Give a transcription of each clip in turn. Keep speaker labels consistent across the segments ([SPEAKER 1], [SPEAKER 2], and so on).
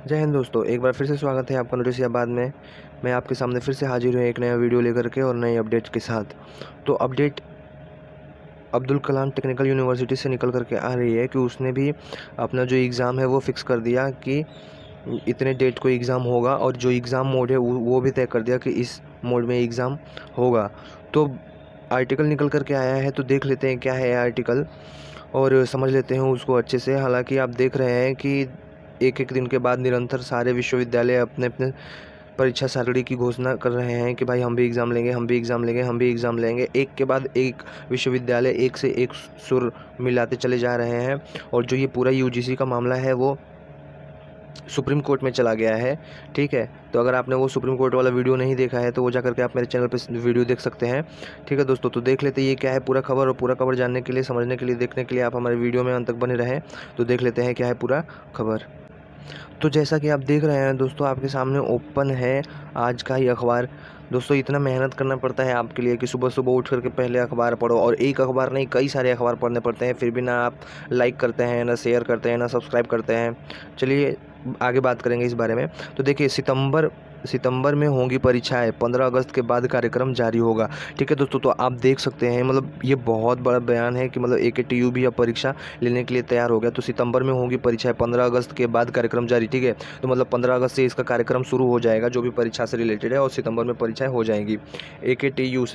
[SPEAKER 1] जय हिंद दोस्तों, एक बार फिर से स्वागत है आपका नोटिसियाबाद में। मैं आपके सामने फिर से हाजिर हूँ एक नया वीडियो लेकर के और नई अपडेट के साथ। तो update Abdul Kalam technical university से निकल करके आ रही है कि उसने भी अपना जो एग्ज़ाम है वो फ़िक्स कर दिया कि इतने डेट को एग्ज़ाम होगा, और जो एग्ज़ाम मोड है वो भी तय कर दिया कि इस मोड में एग्ज़ाम होगा। तो आर्टिकल निकल करके आया है, तो देख लेते हैं क्या है आर्टिकल और समझ लेते हैं उसको अच्छे से। हालांकि आप देख रहे हैं कि एक एक दिन के बाद निरंतर सारे विश्वविद्यालय अपने अपने परीक्षा सारणी की घोषणा कर रहे हैं कि भाई हम भी एग्ज़ाम लेंगे, हम भी एग्ज़ाम लेंगे, हम भी एग्ज़ाम लेंगे। एक के बाद एक विश्वविद्यालय एक से एक सुर मिलाते चले जा रहे हैं, और जो ये पूरा यूजीसी का मामला है वो सुप्रीम कोर्ट में चला गया है। ठीक है, तो अगर आपने वो सुप्रीम कोर्ट वाला वीडियो नहीं देखा है तो वो जा करके आप मेरे चैनल पर वीडियो देख सकते हैं। ठीक है दोस्तों, तो देख लेते हैं ये क्या है पूरा खबर, और पूरा खबर जानने के लिए, समझने के लिए, देखने के लिए आप हमारे वीडियो में अंत तक बने रहें। तो देख लेते हैं क्या है पूरा खबर। तो जैसा कि आप देख रहे हैं दोस्तों, आपके सामने ओपन है आज का ही अखबार। दोस्तों इतना मेहनत करना पड़ता है आपके लिए कि सुबह सुबह उठ करके पहले अखबार पढ़ो, और एक अखबार नहीं कई सारे अखबार पढ़ने पड़ते हैं, फिर भी ना आप लाइक करते हैं, ना शेयर करते हैं, ना सब्सक्राइब करते हैं। चलिए आगे बात करेंगे इस बारे में। तो देखिए, सितंबर में होंगी परीक्षाएं, 15 अगस्त के बाद कार्यक्रम जारी होगा। ठीक है दोस्तों, तो आप देख सकते हैं मतलब ये बहुत बड़ा बयान है कि मतलब AKTU भी अब परीक्षा लेने के लिए तैयार हो गया। तो सितंबर में होंगी परीक्षाएं, 15 अगस्त के बाद कार्यक्रम जारी। ठीक है, तो मतलब 15 अगस्त से इसका कार्यक्रम शुरू हो जाएगा जो भी परीक्षा से रिलेटेड है, और सितंबर में परीक्षाएं हो जाएंगी। AKTU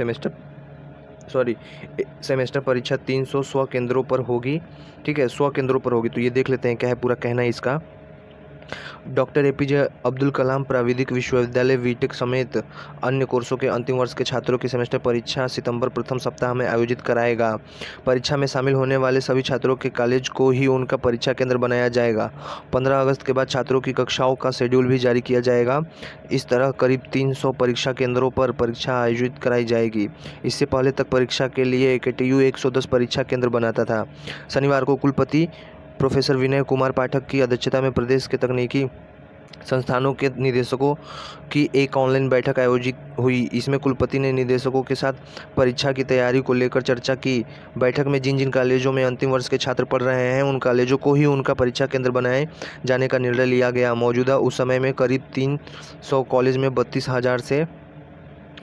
[SPEAKER 1] सेमेस्टर परीक्षा 300 केंद्रों पर होगी। ठीक है, 100 केंद्रों पर होगी। तो ये देख लेते हैं क्या है पूरा कहना है इसका। डॉक्टर APJ अब्दुल कलाम प्राविधिक विश्वविद्यालय VTech समेत अन्य कोर्सों के अंतिम वर्ष के छात्रों की सेमेस्टर परीक्षा सितंबर प्रथम सप्ताह में आयोजित कराएगा। परीक्षा में शामिल होने वाले सभी छात्रों के कॉलेज को ही उनका परीक्षा केंद्र बनाया जाएगा। 15 अगस्त के बाद छात्रों की कक्षाओं का शेड्यूल भी जारी किया जाएगा। इस तरह करीब 300 परीक्षा केंद्रों पर परीक्षा आयोजित कराई जाएगी। इससे पहले तक परीक्षा के लिए AKTU 110 परीक्षा केंद्र बनाता था। शनिवार को कुलपति प्रोफेसर विनय कुमार पाठक की अध्यक्षता में प्रदेश के तकनीकी संस्थानों के निदेशकों की एक ऑनलाइन बैठक आयोजित हुई। इसमें कुलपति ने निदेशकों के साथ परीक्षा की तैयारी को लेकर चर्चा की। बैठक में जिन जिन कॉलेजों में अंतिम वर्ष के छात्र पढ़ रहे हैं उन कॉलेजों को ही उनका परीक्षा केंद्र बनाए जाने का निर्णय लिया गया। मौजूदा उस समय में करीब 300 कॉलेज में 32,000 से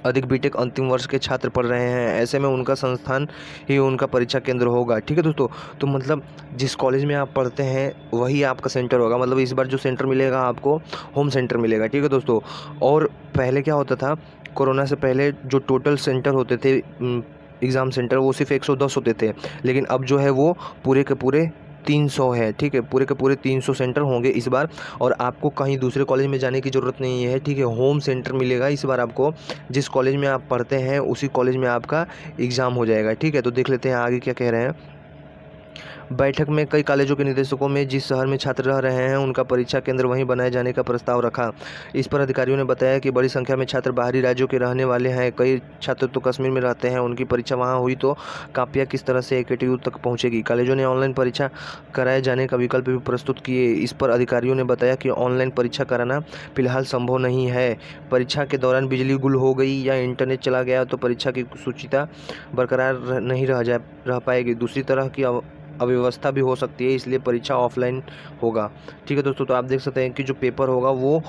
[SPEAKER 1] अधिक BTech अंतिम वर्ष के छात्र पढ़ रहे हैं। ऐसे में उनका संस्थान ही उनका परीक्षा केंद्र होगा। ठीक है दोस्तों, तो मतलब जिस कॉलेज में आप पढ़ते हैं वही आपका सेंटर होगा। मतलब इस बार जो सेंटर मिलेगा आपको होम सेंटर मिलेगा। ठीक है दोस्तों, और पहले क्या होता था, कोरोना से पहले जो टोटल सेंटर होते थे एग्ज़ाम सेंटर, वो सिर्फ 110 होते थे, लेकिन अब जो है वो पूरे के पूरे 300 है। ठीक है, पूरे के पूरे 300 सेंटर होंगे इस बार, और आपको कहीं दूसरे कॉलेज में जाने की ज़रूरत नहीं है। ठीक है, होम सेंटर मिलेगा इस बार आपको। जिस कॉलेज में आप पढ़ते हैं उसी कॉलेज में आपका एग्ज़ाम हो जाएगा। ठीक है, तो देख लेते हैं आगे क्या कह रहे हैं। बैठक में कई कॉलेजों के निदेशकों में जिस शहर में छात्र रह रहे हैं उनका परीक्षा केंद्र वहीं बनाए जाने का प्रस्ताव रखा। इस पर अधिकारियों ने बताया कि बड़ी संख्या में छात्र बाहरी राज्यों के रहने वाले हैं। कई छात्र तो कश्मीर में रहते हैं, उनकी परीक्षा वहां हुई तो कापियाँ किस तरह से AKTU तक पहुंचेगी। कॉलेजों ने ऑनलाइन परीक्षा कराए जाने का विकल्प भी प्रस्तुत किए। इस पर अधिकारियों ने बताया कि ऑनलाइन परीक्षा कराना फिलहाल संभव नहीं है। परीक्षा के दौरान बिजली गुल हो गई या इंटरनेट चला गया तो परीक्षा की शुचिता बरकरार नहीं रह पाएगी। दूसरी तरह की अव्यवस्था भी हो सकती है, इसलिए परीक्षा ऑफलाइन होगा। ठीक है दोस्तों, तो आप देख सकते हैं कि जो पेपर होगा वो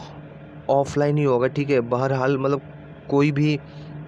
[SPEAKER 1] ऑफलाइन ही होगा। ठीक है, बहरहाल मतलब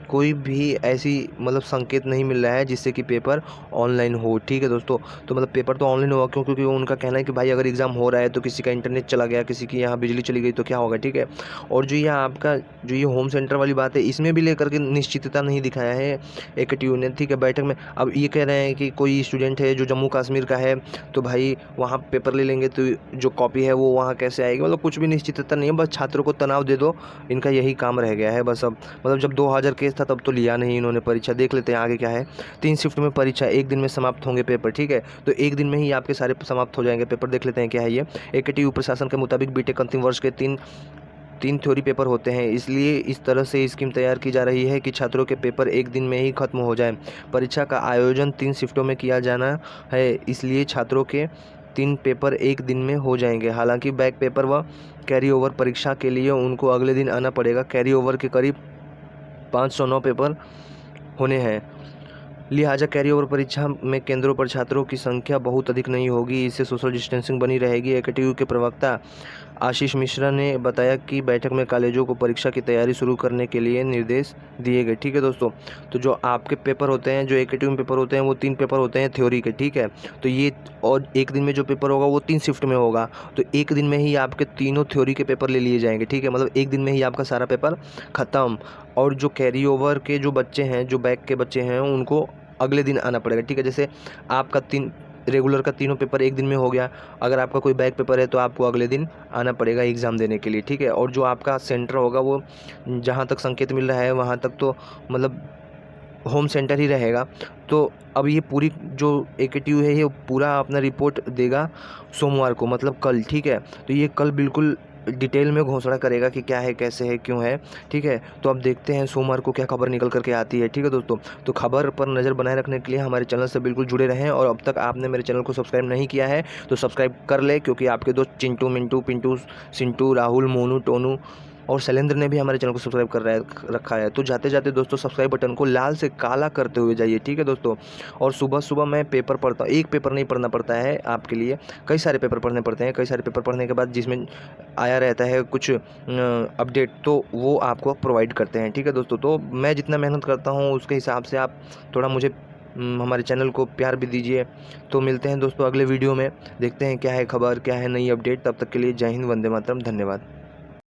[SPEAKER 1] कोई भी ऐसी मतलब संकेत नहीं मिल रहा है जिससे कि पेपर ऑनलाइन हो। ठीक है दोस्तों, तो मतलब पेपर तो ऑनलाइन होगा, क्यों? क्योंकि उनका कहना है कि भाई अगर एग्ज़ाम हो रहा है तो किसी का इंटरनेट चला गया, किसी की यहाँ बिजली चली गई तो क्या होगा। ठीक है, और जो ये आपका जो ये होम सेंटर वाली बात है, इसमें भी लेकर के निश्चितता नहीं दिखाया है AKTU ने। ठीक है, बैठक में अब ये कह रहे हैं कि कोई स्टूडेंट है जो जम्मू कश्मीर का है तो भाई वहाँ पेपर ले लेंगे तो जो कॉपी है वो वहाँ कैसे आएगी। मतलब कुछ भी निश्चितता नहीं है, बस छात्रों को तनाव दे दो, इनका यही काम रह गया है बस। अब मतलब जब 2000 केस था तब तो लिया नहीं इन्होंने परीक्षा। देख लेते हैं आगे क्या है। 3 शिफ्ट में परीक्षा, एक दिन में समाप्त होंगे पेपर। ठीक है, तो एक दिन में ही आपके सारे समाप्त हो जाएंगे पेपर। देख लेते हैं क्या है ये। AKTU प्रशासन के मुताबिक BTech अंतिम वर्ष के तीन थ्योरी पेपर होते हैं, इसलिए इस तरह से स्कीम तैयार की जा रही है कि छात्रों के पेपर एक दिन में ही खत्म हो जाए। परीक्षा का आयोजन 3 शिफ्टों में किया जाना है, इसलिए छात्रों के 3 पेपर एक दिन में हो जाएंगे। हालांकि बैक पेपर व कैरी ओवर परीक्षा के लिए उनको अगले दिन आना पड़ेगा। कैरी ओवर के करीब 509 पेपर होने हैं। लिहाजा कैरी ओवर परीक्षा में केंद्रों पर छात्रों की संख्या बहुत अधिक नहीं होगी, इससे सोशल डिस्टेंसिंग बनी रहेगी। एकेटीयू के प्रवक्ता आशीष मिश्रा ने बताया कि बैठक में कॉलेजों को परीक्षा की तैयारी शुरू करने के लिए निर्देश दिए गए। ठीक है दोस्तों, तो जो आपके पेपर होते हैं, जो एकेटीयू में पेपर होते हैं, वो 3 पेपर होते हैं थ्योरी के। ठीक है, तो ये और एक दिन में जो पेपर होगा वो 3 शिफ्ट में होगा, तो एक दिन में ही आपके तीनों थ्योरी के पेपर ले लिए जाएंगे। ठीक है, मतलब एक दिन में ही आपका सारा पेपर ख़त्म। और जो कैरी ओवर के जो बच्चे हैं, जो बैक के बच्चे हैं, उनको अगले दिन आना पड़ेगा। ठीक है, जैसे आपका 3 रेगुलर का तीनों पेपर एक दिन में हो गया, अगर आपका कोई बैक पेपर है तो आपको अगले दिन आना पड़ेगा एग्ज़ाम देने के लिए। ठीक है, और जो आपका सेंटर होगा वो जहाँ तक संकेत मिल रहा है वहाँ तक तो मतलब होम सेंटर ही रहेगा। तो अब ये पूरी जो एकेटीयू है ये पूरा अपना रिपोर्ट देगा सोमवार को, मतलब कल। ठीक है, तो ये कल बिल्कुल डिटेल में घोषणा करेगा कि क्या है, कैसे है, क्यों है। ठीक है, तो अब देखते हैं सोमवार को क्या खबर निकल करके आती है। ठीक है दोस्तों, तो खबर पर नज़र बनाए रखने के लिए हमारे चैनल से बिल्कुल जुड़े रहें, और अब तक आपने मेरे चैनल को सब्सक्राइब नहीं किया है तो सब्सक्राइब कर ले, क्योंकि आपके दोस्त चिंटू, मिंटू, पिंटू, सिंटू, राहुल, मोनू, टोनू और शैलेंद्र ने भी हमारे चैनल को सब्सक्राइब रखा है। तो जाते जाते दोस्तों सब्सक्राइब बटन को लाल से काला करते हुए जाइए। ठीक है दोस्तों, और सुबह सुबह मैं पेपर पढ़ता हूँ, एक पेपर नहीं पढ़ना पड़ता है आपके लिए, कई सारे पेपर पढ़ने पड़ते हैं। कई सारे पेपर पढ़ने के बाद जिसमें आया रहता है कुछ अपडेट, तो वो आपको प्रोवाइड करते हैं। ठीक है दोस्तों, तो मैं जितना मेहनत करता हूँ उसके हिसाब से आप थोड़ा मुझे हमारे चैनल को प्यार भी दीजिए। तो मिलते हैं दोस्तों अगले वीडियो में, देखते हैं क्या है खबर, क्या है नई अपडेट। तब तक के लिए जय हिंद, वंदे मातरम, धन्यवाद।